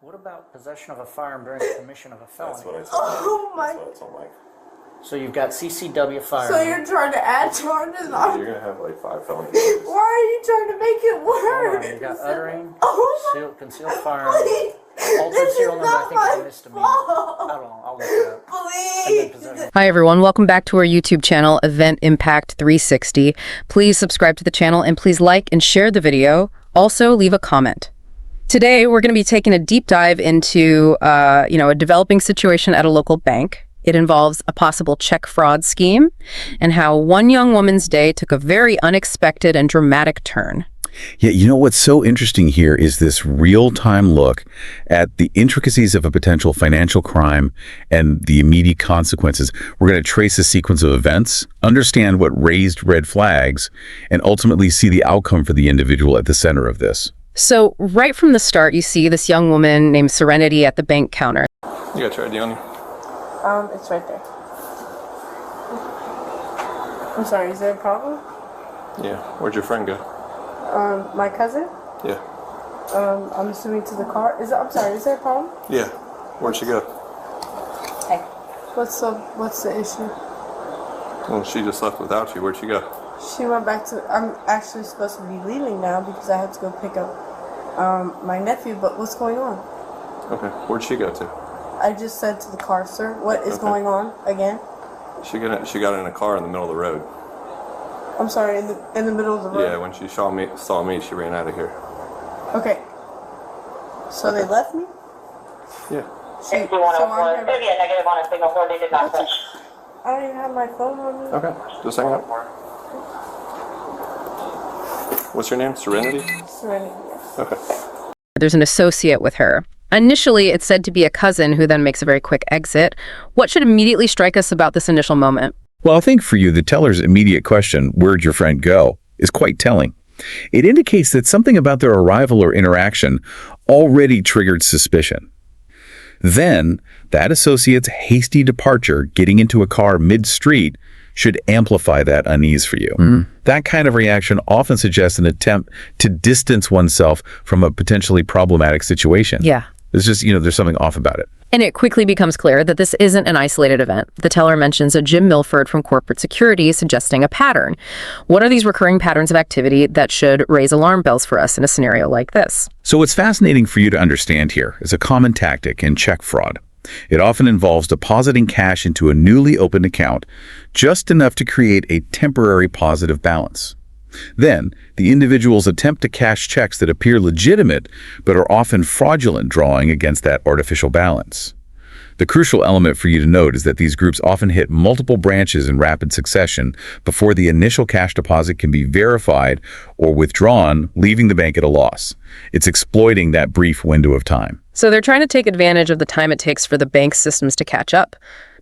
What about possession of a firearm during the commission of a felony? That's what I told Oh my. That's what I told Mike. So you've got CCW firearm. So you're trying to add charges on? You're gonna have like 5 felony Why charges. are you trying to make it Hold worse? on, you got uttering, Oh concealed firearm, Please. altered This serial is number, I not think it's a my misdemeanor. fault. I don't know, I'll look it up. And then Please. possession. Hi everyone, welcome back to our YouTube channel, Event Impact 360. Please subscribe to the channel and please like and share the video. Also, leave a comment. Today, we're going to be taking a deep dive into, a developing situation at a local bank. It involves a possible check fraud scheme and how one young woman's day took a very unexpected and dramatic turn. Yeah, you know what's so interesting here is this real-time look at the intricacies of a potential financial crime and the immediate consequences. We're going to trace a sequence of events, understand what raised red flags, and ultimately see the outcome for the individual at the center of this. So right from the start, you see this young woman named Serenity at the bank counter. You got your ID on you? It's right there. I'm sorry, is there a problem? Yeah. Where'd your friend go? My cousin? Yeah. I'm assuming to the car. I'm sorry, is there a problem? Yeah. Where'd she go? Hey. What's the issue? Well, she just left without you. Where'd she go? She went back to, I'm actually supposed to be leaving now because I had to go pick up my nephew, but what's going on? Okay. Where'd she go to? I just said to the car, sir, what is Okay. going on again? She got in a car in the middle of the road. I'm sorry, in the middle of the road? Yeah, when she saw me, she ran out of here. Okay. So they left me? Yeah. So I'm here. Maybe a negative on a signal for they did not push. I don't even have my phone on me. Okay. Just hang up. What's your name? Serenity? Serenity, yes. Okay. There's an associate with her. Initially, it's said to be a cousin who then makes a very quick exit. What should immediately strike us about this initial moment? Well, I think for you, the teller's immediate question, "Where'd your friend go?" is quite telling. It indicates that something about their arrival or interaction already triggered suspicion. Then, that associate's hasty departure, getting into a car mid-street, should amplify that unease for you. That kind of reaction often suggests an attempt to distance oneself from a potentially problematic situation. Yeah. It's just, there's something off about it. And it quickly becomes clear that this isn't an isolated event. The teller mentions a Jim Milford from corporate security suggesting a pattern. What are these recurring patterns of activity that should raise alarm bells for us in a scenario like this? So what's fascinating for you to understand here is a common tactic in check fraud. It often involves depositing cash into a newly opened account, just enough to create a temporary positive balance. Then, the individuals attempt to cash checks that appear legitimate, but are often fraudulent, drawing against that artificial balance. The crucial element for you to note is that these groups often hit multiple branches in rapid succession before the initial cash deposit can be verified or withdrawn, leaving the bank at a loss. It's exploiting that brief window of time. So they're trying to take advantage of the time it takes for the bank's systems to catch up.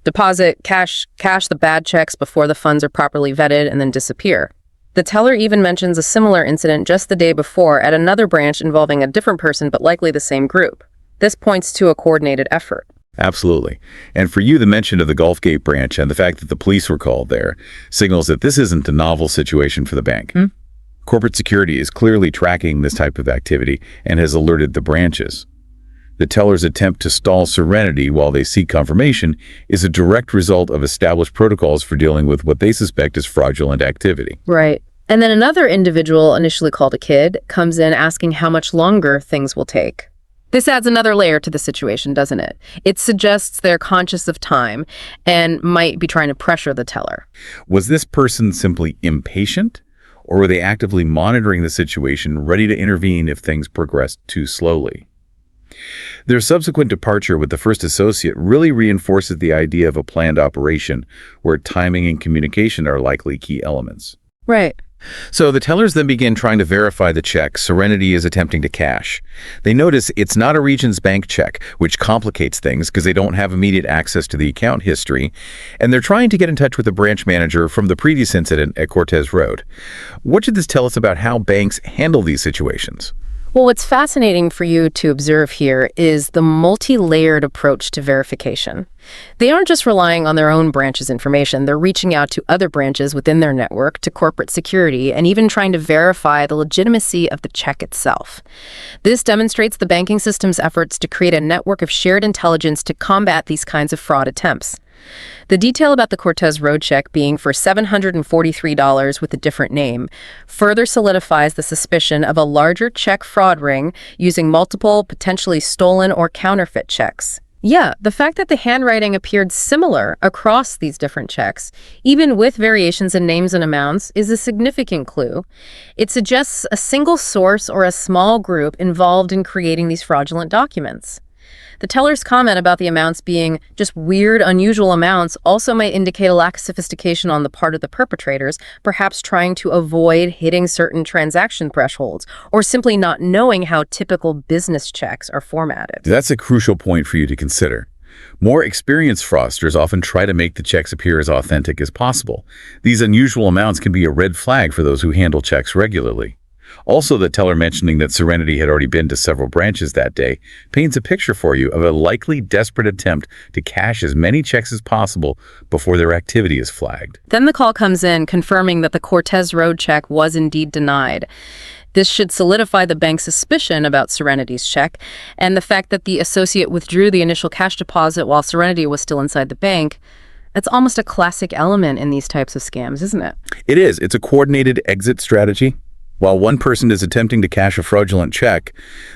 Deposit, cash the bad checks before the funds are properly vetted, and then disappear. The teller even mentions a similar incident just the day before at another branch involving a different person, but likely the same group. This points to a coordinated effort. Absolutely. And for you, the mention of the Gulfgate branch and the fact that the police were called there signals that this isn't a novel situation for the bank. Corporate security is clearly tracking this type of activity and has alerted the branches. The teller's attempt to stall Serenity while they seek confirmation is a direct result of established protocols for dealing with what they suspect is fraudulent activity. Right. And then another individual, initially called a kid, comes in asking how much longer things will take. This adds another layer to the situation, doesn't it? It suggests they're conscious of time and might be trying to pressure the teller. Was this person simply impatient, or were they actively monitoring the situation, ready to intervene if things progressed too slowly? Their subsequent departure with the first associate really reinforces the idea of a planned operation where timing and communication are likely key elements. Right. So the tellers then begin trying to verify the check Serenity is attempting to cash. They notice it's not a Regions Bank check, which complicates things because they don't have immediate access to the account history, and they're trying to get in touch with the branch manager from the previous incident at Cortez Road. What should this tell us about how banks handle these situations? Well, what's fascinating for you to observe here is the multi-layered approach to verification. They aren't just relying on their own branch's information, they're reaching out to other branches within their network, to corporate security, and even trying to verify the legitimacy of the check itself. This demonstrates the banking system's efforts to create a network of shared intelligence to combat these kinds of fraud attempts. The detail about the Cortez Road check being for $743 with a different name further solidifies the suspicion of a larger check fraud ring using multiple, potentially stolen or counterfeit checks. Yeah, the fact that the handwriting appeared similar across these different checks, even with variations in names and amounts, is a significant clue. It suggests a single source or a small group involved in creating these fraudulent documents. The teller's comment about the amounts being just weird, unusual amounts also might indicate a lack of sophistication on the part of the perpetrators, perhaps trying to avoid hitting certain transaction thresholds, or simply not knowing how typical business checks are formatted. That's a crucial point for you to consider. More experienced fraudsters often try to make the checks appear as authentic as possible. These unusual amounts can be a red flag for those who handle checks regularly. Also, the teller mentioning that Serenity had already been to several branches that day paints a picture for you of a likely desperate attempt to cash as many checks as possible before their activity is flagged. Then the call comes in confirming that the Cortez Road check was indeed denied. This should solidify the bank's suspicion about Serenity's check, and the fact that the associate withdrew the initial cash deposit while Serenity was still inside the bank. That's almost a classic element in these types of scams, isn't it? It is. It's a coordinated exit strategy. While one person is attempting to cash a fraudulent check,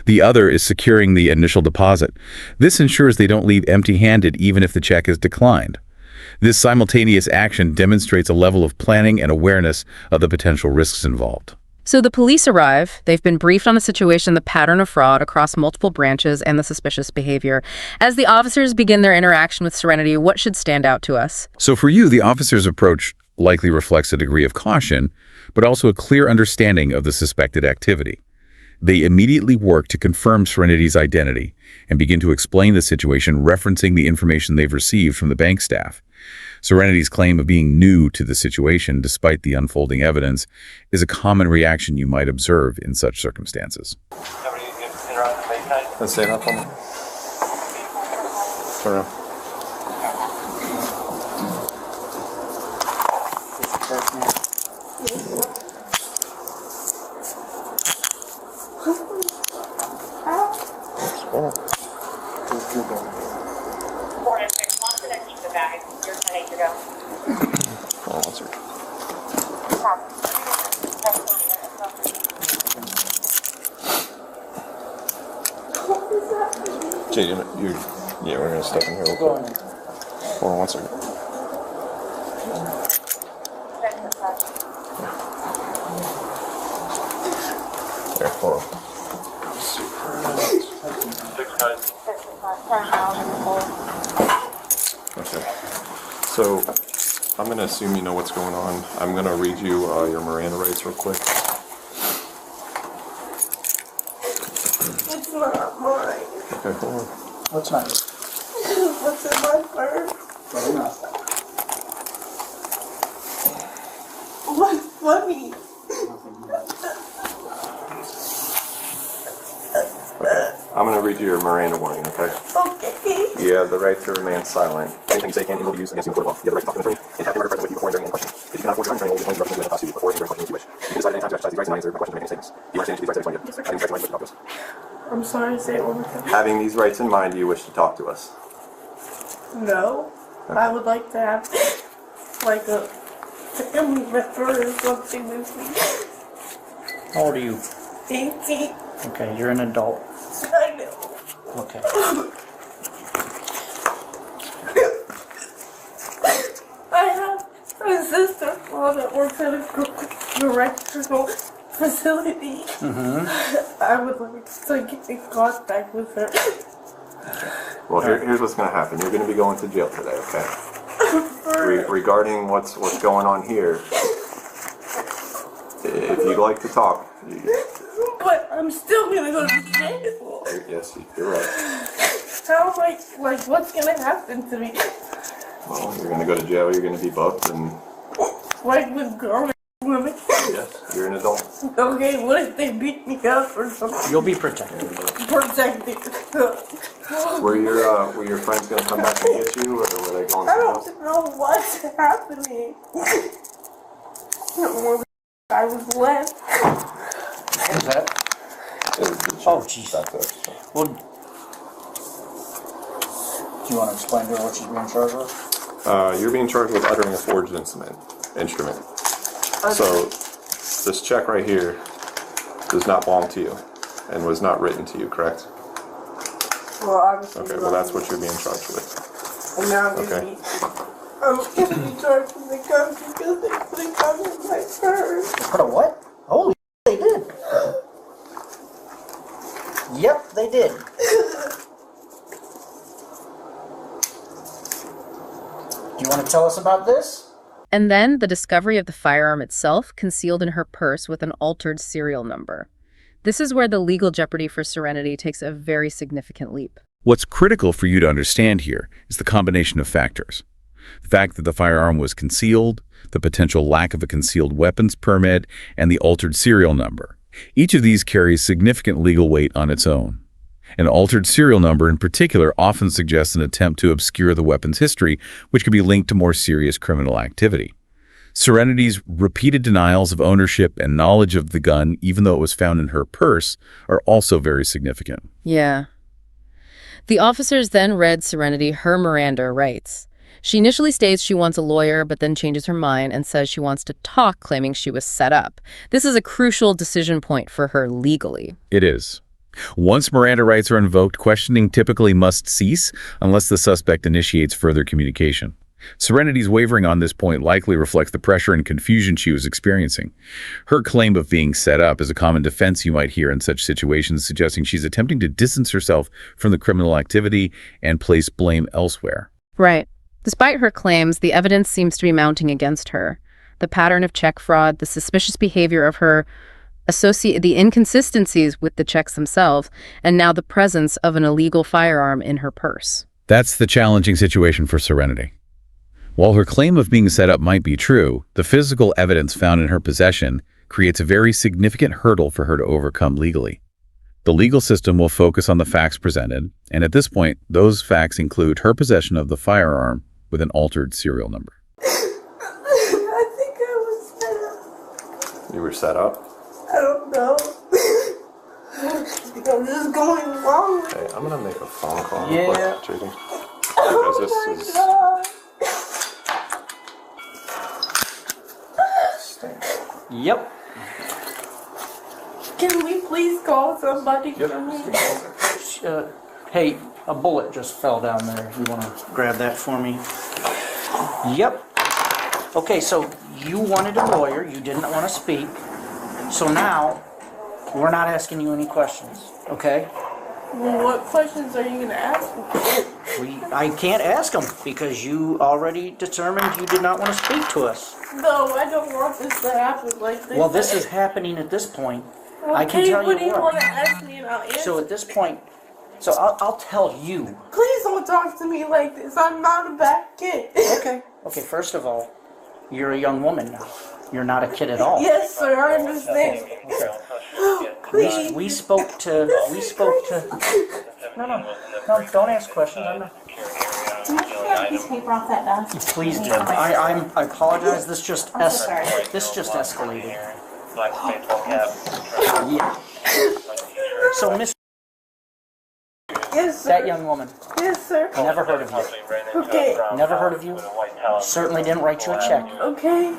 the other is securing the initial deposit. This ensures they don't leave empty-handed even if the check is declined. This simultaneous action demonstrates a level of planning and awareness of the potential risks involved. So the police arrive, they've been briefed on the situation, the pattern of fraud across multiple branches, and the suspicious behavior. As the officers begin their interaction with Serenity, what should stand out to us? So for you, the officer's approach likely reflects a degree of caution, but also a clear understanding of the suspected activity. They immediately work to confirm Serenity's identity and begin to explain the situation, referencing the information they've received from the bank staff. Serenity's claim of being new to the situation, despite the unfolding evidence, is a common reaction you might observe in such circumstances. Let's say that for me. Turn around. Oh, one second. Jay, yeah, we're gonna step in here real quick. Hold on one second. There, hold on. Okay. So, I'm gonna assume you know what's going on. I'm gonna read you your Miranda rights real quick. It's not mine. Okay, hold on. What's not? What's in my purse? What's funny? I'm gonna read you your Miranda warning, okay? Okay. You have the right to remain silent. Anything you say can be used against you in court of law. You have the right to talk to an attorney and have him present with you before and during any question. If you cannot afford your own attorney, will be appointed to prosecute you before and during questions if you wish. You can decide at any time to exercise these rights and not answer questions or make any statements. Do you understand these rights that explain you? Having these rights in mind, you wish to talk to us. I'm sorry, say it one more time. Having these rights in mind, do you wish to talk to us? No. I would like to have like a family member or something with me. How old are you? 18. Okay, you're an adult. I know. Okay. I have a sister-in-law that works at a correctional facility. I would like to get in contact with her. Well, here's what's going to happen. You're going to be going to jail today, okay? Regarding what's going on here, if you'd like to talk, But I'm still gonna go to jail. yes, you're right. How am I, like, what's gonna happen to me? Well, you're going to go to jail, you're going to be booked, and Like with girl women. Yes, you're an adult. Okay, what if they beat me up or something? You'll be protected. Protected. Were your friends gonna come back and get you, or were they going I somewhere else? don't know what's happening. I was left. What was that? It was the Oh, chick jeez. back there. Well, do you want to explain to her what she's being charged with? You're being charged with uttering a forged instrument. So, this check right here does not belong to you, and was not written to you, correct? Well, obviously. Okay, well that's what you're being charged with. And now I'm Okay. gonna be charged with the gun because they put a gun in my purse. Put a what? Holy they did. Yep, they did. Do you want to tell us about this? And then the discovery of the firearm itself concealed in her purse with an altered serial number. This is where the legal jeopardy for Serenity takes a very significant leap. What's critical for you to understand here is the combination of factors. The fact that the firearm was concealed, the potential lack of a concealed weapons permit, and the altered serial number. Each of these carries significant legal weight on its own. An altered serial number in particular often suggests an attempt to obscure the weapon's history, which could be linked to more serious criminal activity. Serenity's repeated denials of ownership and knowledge of the gun, even though it was found in her purse, are also very significant. Yeah. The officers then read Serenity her Miranda rights. She initially states she wants a lawyer, but then changes her mind and says she wants to talk, claiming she was set up. This is a crucial decision point for her legally. It is. Once Miranda rights are invoked, questioning typically must cease unless the suspect initiates further communication. Serenity's wavering on this point likely reflects the pressure and confusion she was experiencing. Her claim of being set up is a common defense you might hear in such situations, suggesting she's attempting to distance herself from the criminal activity and place blame elsewhere. Right. Despite her claims, the evidence seems to be mounting against her. The pattern of check fraud, the suspicious behavior of her associate, the inconsistencies with the checks themselves, and now the presence of an illegal firearm in her purse. That's the challenging situation for Serenity. While her claim of being set up might be true, the physical evidence found in her possession creates a very significant hurdle for her to overcome legally. The legal system will focus on the facts presented, and at this point, those facts include her possession of the firearm with an altered serial number. I think I was set up. You were set up? I don't know. I'm just going along with it. Hey, I'm gonna make a phone call. Yeah. Real quick, JD. Oh Because my this is... God. Yep. Can we please call somebody for me? Hey, a bullet just fell down there. You want to grab that for me? Yep. Okay, so you wanted a lawyer. You didn't want to speak. So now, we're not asking you any questions, okay? Well, what questions are you going to ask me? I can't ask them because you already determined you did not want to speak to us. No, I don't want this to happen like this. Well, this is happening at this point. I can Okay, tell what do you you want what. to ask me and I'll answer? So at this point, I'll tell you. Please don't talk to me like this. I'm not a bad kid. Okay. Okay, first of all, you're a young woman now. You're not a kid at all. Yes, sir, I understand. Please. We spoke to. No, don't ask questions. I'm not. Can you get this paper off that desk? Please do. I apologize. This just escalated. Yeah. So, Miss, Yes, sir. that young woman, Yes, sir. never heard of you. Okay. Never heard of you. Certainly didn't write you a check. Okay.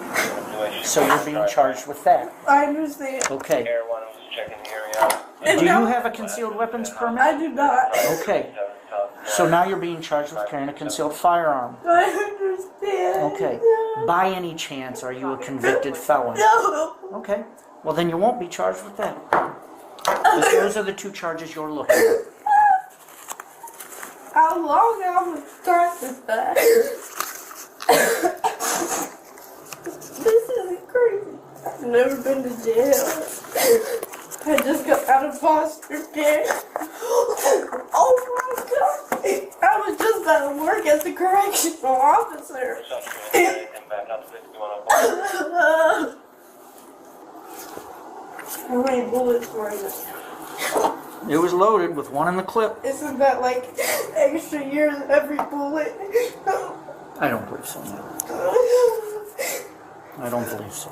So you're being charged with that. I understand. Okay. And Do you now, have a concealed weapons permit? I do not. Okay. So now you're being charged with carrying a concealed firearm. I understand. Okay. By any chance, are you a convicted felon? No. Okay. Well, then you won't be charged with that. But those are the two charges you're looking at. How long am I start this back? This is crazy. I've never been to jail. I just got out of foster care. Oh my God. I was just at work as a correctional officer. How many bullets were in it? It was loaded with one in the clip. Isn't that like extra years every bullet? I don't believe so, no. I don't believe so.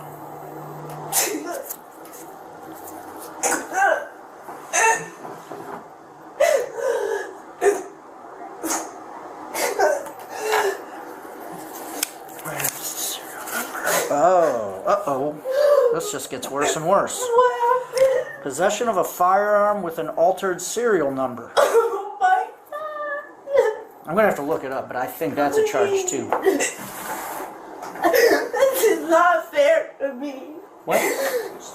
Oh, uh-oh. This just gets worse and worse. What happened? Possession of a firearm with an altered serial number. Oh my god. I'm going to have to look it up, but I think that's a charge too. This is not fair to me. What? It's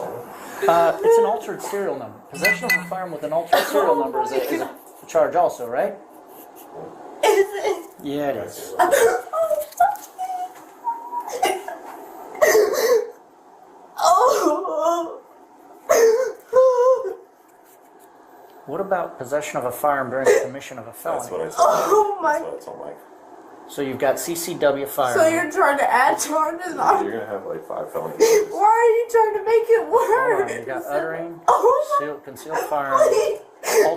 an altered serial number. Possession of a firearm with an altered serial number is a charge also, right? Is it? Yeah, it is. Oh. What about possession of a firearm during the commission of a That's what felony? I said. Oh my. That's what I told Mike. So you've got CCW So firearm. you're trying to add charges on? You're gonna have like 5 felonies. Why are you trying to make it Hold on, worse? you got uttering, Oh concealed firearm, altered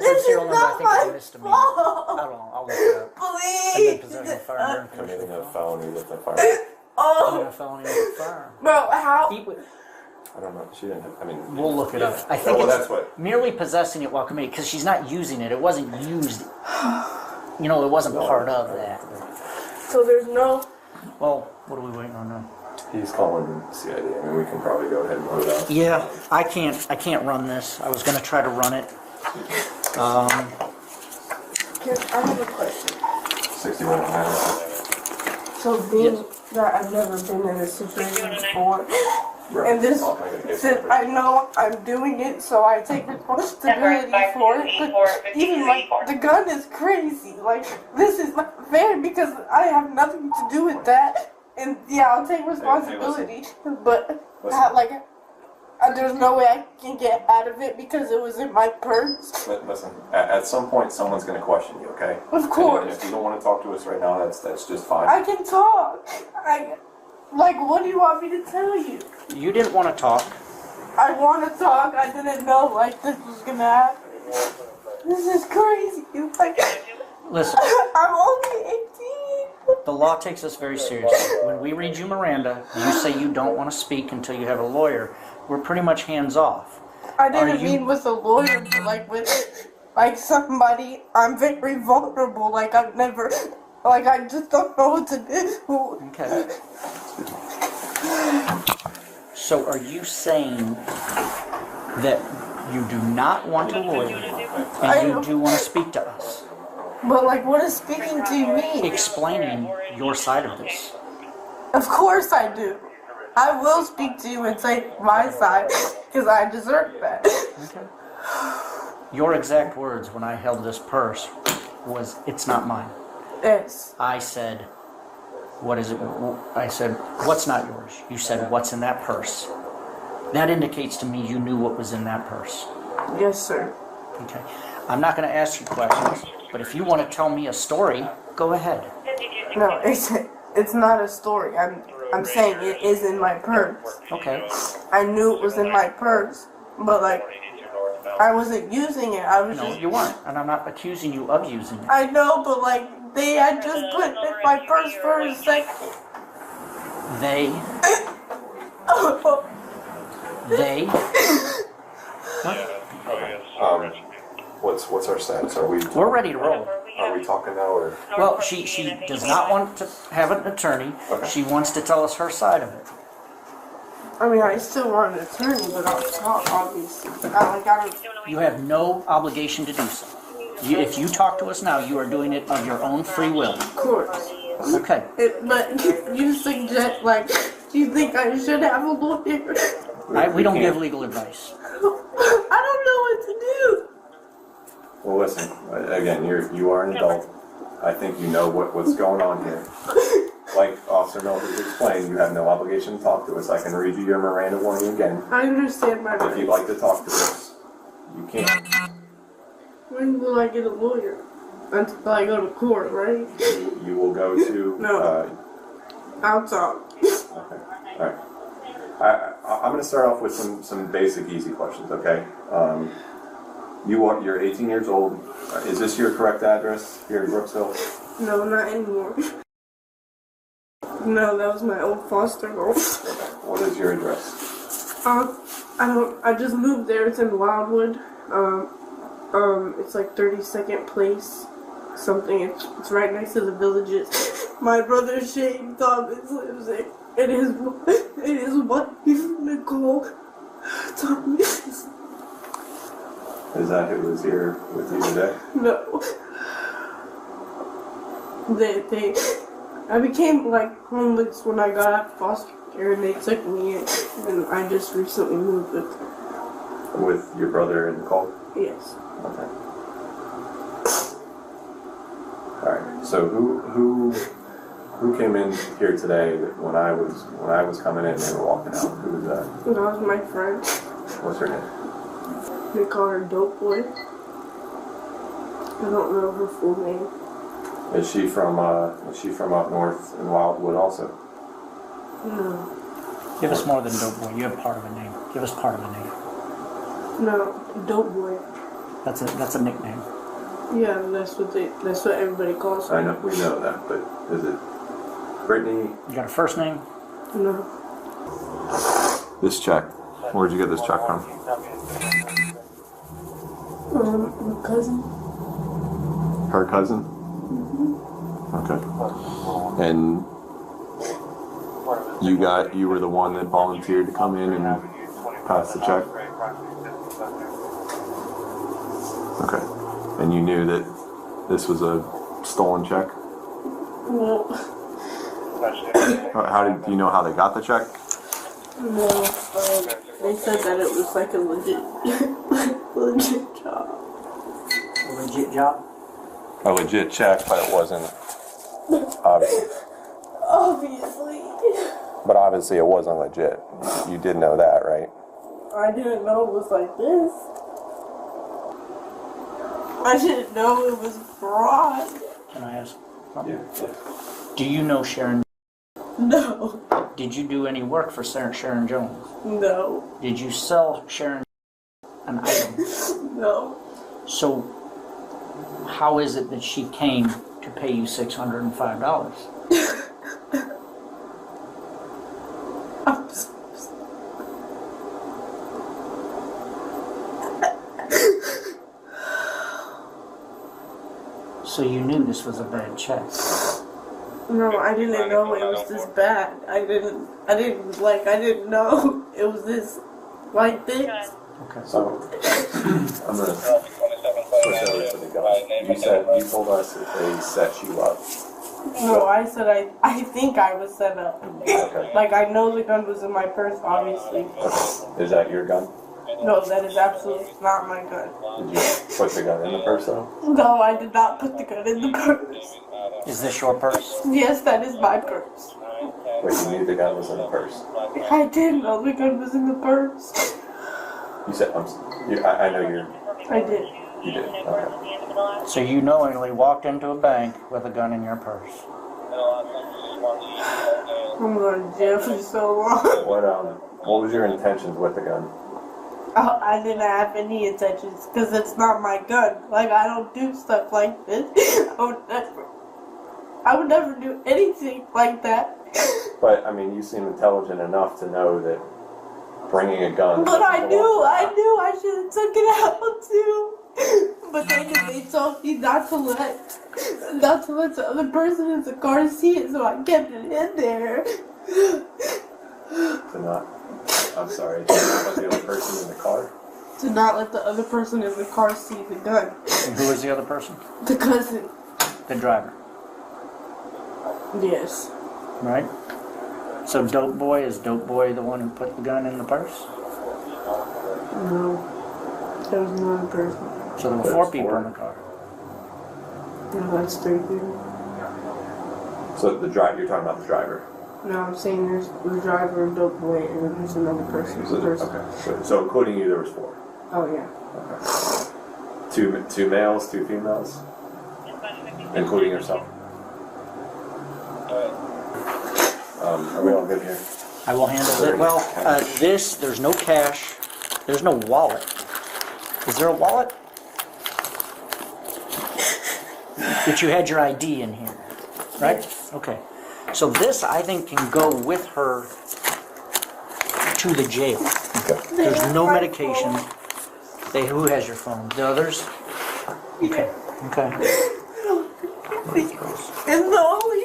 This serial is number, I not think it's a my misdemeanor. I fault. don't know, I'll look it up. And then Please. possession of a firearm during commission Committing of a a felony with a firearm. felony. Oh, A felony with a firearm. bro, how? He would- I don't know. She didn't have. I mean. We'll look it up. I Yeah, think well, it's that's what. merely possessing it while committing, because she's not using it. It wasn't used. You know, it wasn't part of that. So there's no. Well, what are we waiting on now? He's calling CID. I mean, we can probably go ahead and load it up. Yeah, I can't run this. I was gonna try to run it. I have a question. 61 minutes. So being that I've never been in this situation before, and this, since I know I'm doing it, so I take responsibility for it. But even like the gun is crazy. Like this is not fair because I have nothing to do with that. And yeah, I'll take responsibility, but there's no way I can get out of it because it was in my purse. Listen, at some point, someone's going to question you, okay? Of course. And if you don't want to talk to us right now, that's just fine. I can talk. What do you want me to tell you? You didn't want to talk. I want to talk. I didn't know this was gonna happen. This is crazy. Listen, I'm only 18. the law takes this very seriously. When we read you Miranda, you say you don't want to speak until you have a lawyer. We're pretty much hands off. I didn't you- mean with a lawyer, but with somebody. I'm very vulnerable. I've never. I just don't know what to do. Okay. So are you saying that you do not want a lawyer and you do want to speak to us? But what is speaking to me? Explaining your side of this. Of course I do. I will speak to you and take my side because I deserve that. Okay. Your exact words when I held this purse was, "It's not mine." Yes. I said, "What is it?" I said, "What's not yours?" You said, "What's in that purse?" That indicates to me you knew what was in that purse. Yes, sir. Okay. I'm not going to ask you questions, but if you want to tell me a story, go ahead. No, it's not a story. I'm saying it is in my purse. Okay. I knew it was in my purse, but I wasn't using it. I was No, just. you weren't, and I'm not accusing you of using it. I know, but I just put it in my purse for a second. They. What's our status? We're ready to roll. Are we talking now or? Well, she does not want to have an attorney. Okay. She wants to tell us her side of it. I mean, I still want an attorney, but I'll talk, obviously. I don't. You have no obligation to do so. If you talk to us now, you are doing it of your own free will. Of course. Okay. But you suggest, do you think I should have a lawyer? We don't give legal advice. I don't know what to do. Well, listen. Again, you are an adult. I think you know what's going on here. Like Officer Mildred explained, you have no obligation to talk to us. I can read you your Miranda warning again. I understand my If you'd rights. like to talk to us, you can. When will I get a lawyer? Until I go to court, right? You will go to. No. I'll talk. Okay. All right. I'm going to start off with some basic, easy questions, okay? You're 18 years old. Is this your correct address here in Brooksville? No, not anymore. No, that was my old foster home. What is your address? I just moved there. It's in Wildwood. It's like 32nd Place. Something. It's right next to the Villages. My brother Shane Thomas lives there. It is wife Nicole Thomas. Is that who was here with you today? No. I became like homeless when I got out of foster care and they took me in, and I just recently moved with them. With your brother and Nicole? Yes. Okay. Alright, so who came in here today when I was coming in and they were walking out? Who was that? That was my friend. What's her name? They call her Dope Boy. I don't know her full name. Is she from up north in Wildwood also? No. Give us more than Dope Boy. You have part of a name. Give us part of a name. No, Dope Boy. That's a nickname. Yeah, that's what everybody calls her. I know, we know that, but is it Brittany? You got a first name? No. This check. Where'd you get this check from? My cousin. Her cousin? Okay. And you were the one that volunteered to come in and pass the check? Okay. And you knew that this was a stolen check? No. Do you know how they got the check? No. They said that it was like a legit job. A legit job? A legit check, but it wasn't. Obviously. Obviously. But obviously it wasn't legit. You did know that, right? I didn't know it was like this. I didn't know it was fraud. Can I ask? something? Yeah. Do you know Sharon? No. Did you do any work for Sharon Jones? No. Did you sell Sharon an item? No. So how is it that she came to pay you $605? I'm so So you knew this was a bad check. No, I didn't know it was this bad. I didn't know it was this, like this. Okay. So, I'm gonna switch over to the gun. You told us that they set you up. No, I said I think I was set up. Okay. Like, I know the gun was in my purse, obviously. Is that your gun? No, that is absolutely not my gun. Did you put the gun in the purse though? No, I did not put the gun in the purse. Is this your purse? Yes, that is my purse. Wait, you knew the gun was in the purse? I did know the gun was in the purse. You said, I know I did. you did. Okay. So you knowingly walked into a bank with a gun in your purse. I'm going to jail for so long. What was your intentions with the gun? I didn't have any intentions because it's not my gun. Like, I don't do stuff like this. I would never do anything like that. But, I mean, you seem intelligent enough to know that bringing a gun... But I knew I should have took it out too. But they told me not to let the other person in the car see it, so I kept it in there. I'm sorry, to not let the other person in the car? To not let the other person in the car see the gun. And who is the other person? The cousin. The driver. Yes. Right? So Dope Boy, is Dope Boy the one who put the gun in the purse? No. There was one person. So there were four people in the car. No, that's 3 people. So you're talking about the driver? No, I'm saying there's the driver, Dope Boy, and then there's another person. Okay. So including you, there was 4? Oh, yeah. Okay. Two males, 2 females? Including yourself? Are we all good here? I will handle it. Well, there's no cash. There's no wallet. Is there a wallet? But you had your ID in here, right? Yes. Okay. So this, I think, can go with her to the jail. There's no medication. Who has your phone? The others? Okay. Okay. And the only,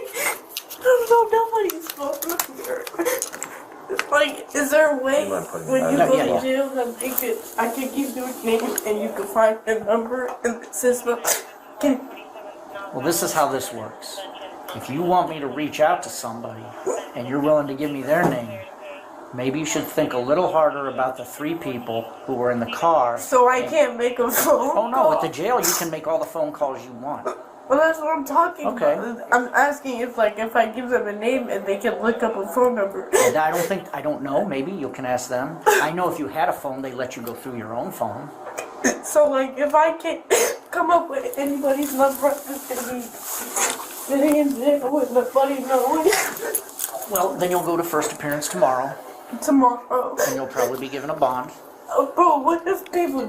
nobody's phone here. Like, is there a way when you go to jail that I could give you a name and you can find a number in the system? Well, this is how this works. If you want me to reach out to somebody and you're willing to give me their name, maybe you should think a little harder about the 3 people who were in the car. So I can't make a phone Oh no, call? at the jail you can make all the phone calls you want. Well, that's what I'm talking Okay. about. I'm asking if I give them a name and they can look up a phone number. And I don't know, maybe you can ask them. I know if you had a phone, they let you go through your own phone. So, like, if I can't come up with anybody's number, it's gonna be sitting in jail with nobody knowing. Well, then you'll go to first appearance tomorrow, Tomorrow. and you'll probably be given a bond. Oh, bro, what if people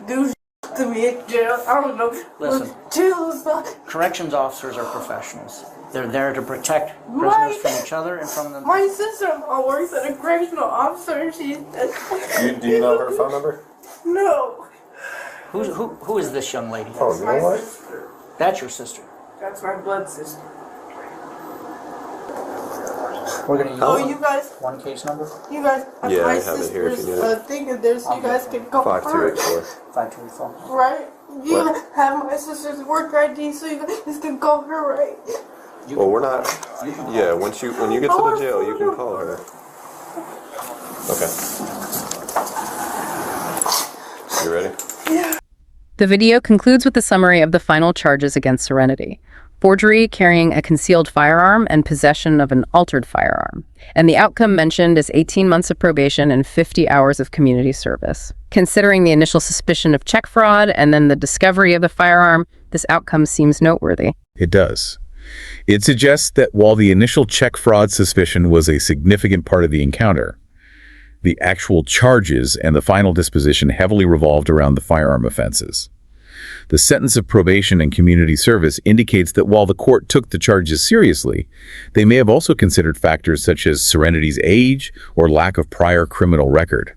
do to me in jail? I don't know. Listen. Jail is not. Corrections officers are professionals. They're there to protect prisoners from each other and from them. My sister-in-law works at a correctional officer, and she's. Do you know her phone number? No. Who is this young lady? Oh, you know what? That's your sister. That's my blood sister. We're gonna use Oh, you guys. one case number. You guys, Yeah, my I have it here if you sister's need it. thing in there, so you guys can go 5284. 5284. right? You What? have my sister's work ID, so you guys can call her, right? Well, we're not. Yeah, when you get to the jail, you can call her. Okay. You ready? The video concludes with a summary of the final charges against Serenity: forgery, carrying a concealed firearm, and possession of an altered firearm. And the outcome mentioned is 18 months of probation and 50 hours of community service. Considering the initial suspicion of check fraud and then the discovery of the firearm, this outcome seems noteworthy. It does. It suggests that while the initial check fraud suspicion was a significant part of the encounter, the actual charges and the final disposition heavily revolved around the firearm offenses. The sentence of probation and community service indicates that while the court took the charges seriously, they may have also considered factors such as Serenity's age or lack of prior criminal record.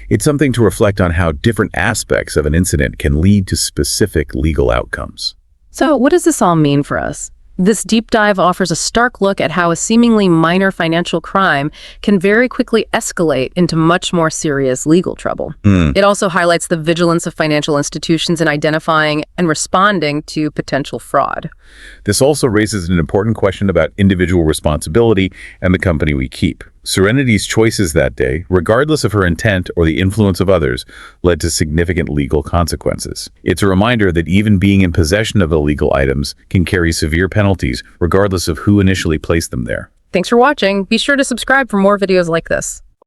It's something to reflect on how different aspects of an incident can lead to specific legal outcomes. So what does this all mean for us? This deep dive offers a stark look at how a seemingly minor financial crime can very quickly escalate into much more serious legal trouble. It also highlights the vigilance of financial institutions in identifying and responding to potential fraud. This also raises an important question about individual responsibility and the company we keep. Serenity's choices that day, regardless of her intent or the influence of others, led to significant legal consequences. It's a reminder that even being in possession of illegal items can carry severe penalties, regardless of who initially placed them there. Thanks for watching. Be sure to subscribe for more videos like this.